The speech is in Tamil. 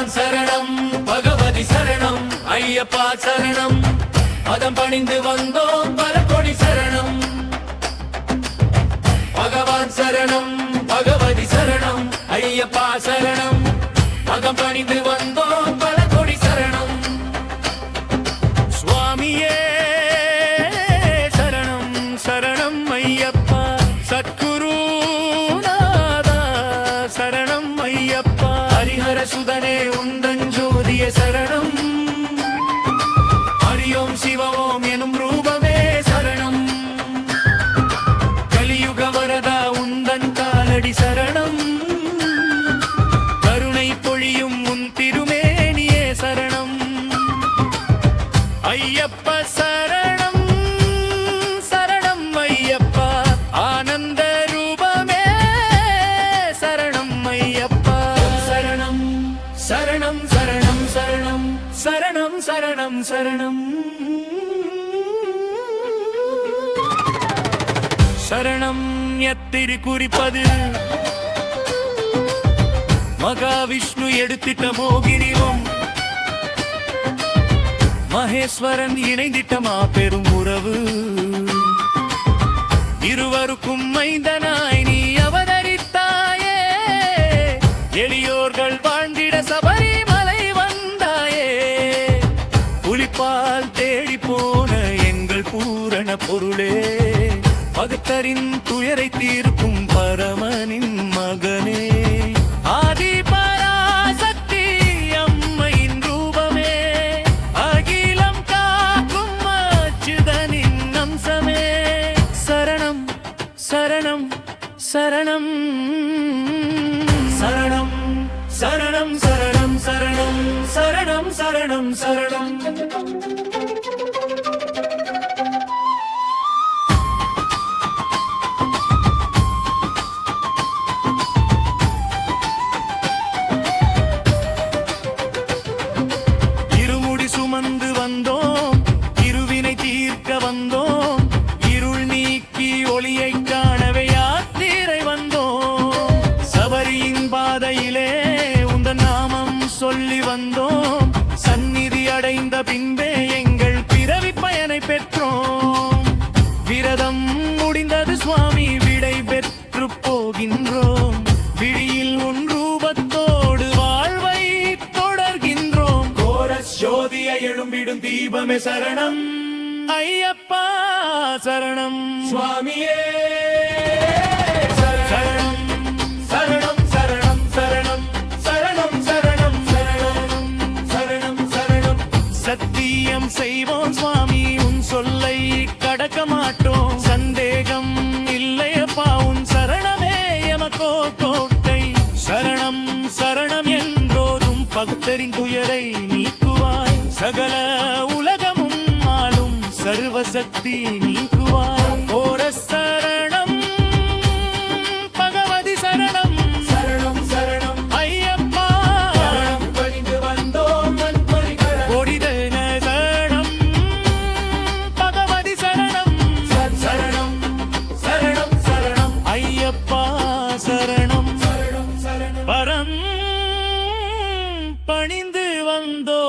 பகவான் சரணம் பகவதி சரணம் ஐயப்பா சரணம் பதம் பணிந்து வந்தோம் பல கொடி சரணம் பகவான் சரணம் பகவதி சரணம் ஐயப்பா சரணம் பதம் பணிந்து வந்தோம் பல கொடி சரணம் சுவாமியே சரணம் சரணம் ஐயப்பா சத்குரு சரணம் ஐயப்பா ஹரிஹர சுதனே உந்தன் ஜோதிய சரணம் ஹரியோம் சிவவோம் எனும் ரூபமே சரணம் கலியுக வரதா உந்தன் காலடி சரணம் கருணை பொழியும் உன் திருமேனியே சரணம் ஐயப்ப சரணம் சரணம் ஐயப்பா ஆனந்த ரூபமே சரணம் ஐயப்பா சரணம் சரணம் சரணம் சரணம் சரணம் சரணம் சரணம் சரணம் எத்திரி குறிப்பது மகாவிஷ்ணு எடுத்திட்ட மோகினியும் மகேஸ்வரன் இணைந்திட்ட மாபெரும் உறவு இருவருக்கும் மைந்தனாய் நீ அவதரித்தாயே எளியோர்கள் வாழ்ந்திட சபரிமலை வந்தாயே புலிப்பால் தேடி போன எங்கள் பூரண பொருளே பக்தரின் துயரை தீர்க்கும் பரமனின் மகனே ஆதி பராசக்தி அம்மையின் ரூபமே அகிலம் காக்கும் அச்சுதனின் அம்சமே சரணம் சரணம் சரணம் சரணம் சரணம் சரணம் சரணம் சரணம் சரணம் சரணம் சுமந்து வந்தோம் இருவினை தீர்க்க வந்தோம் இருள் நீக்கி ஒளியை காணவே யாத்திரை வந்தோம் சபரியின் பாதையிலே உந்தன் நாமம் சொல்லி வந்தோம் சந்நிதி அடைந்த பின்பே எங்கள் பிறவி பயனை பெற்றோம் விரதம் முடிந்தது சுவாமி விடை பெற்று போகின்றோம் விழியில் உன் ரூபத்தோடு வாழ்வை தொடர்கின்றோம் ஜோதியை எழும்பிடும் தீபமே சரணம் ஐயப்பா சரணம் சுவாமியே சரணம் சரணம் சரணம் சரணம் சரணம் சரணம் சரணம் சரணம் சரணம் சத்தியம் செய்வோம் சுவாமி உன் சொல்லை கடக்க மாட்டோம் சந்தேகம் இல்லையப்பா உன் சரணமே எமக்கோ கோட்டை சரணம் சரணம் என்றோதும் பக்தரின் துயரை நீக்குவாய் சகல உலகமும் ஆளும் சர்வசக்தி நீக்குவாய் ஓர சரணம் பகவதி சரணம் சரணம் சரணம் ஐயப்பா சரணம் பணிந்து வந்தோம் ஒடிதன சரணம் பகவதி சரணம் சரணம் சரணம் சரணம் ஐயப்பா சரணம் சரணம் சரணம் பரம் பணிந்து வந்தோ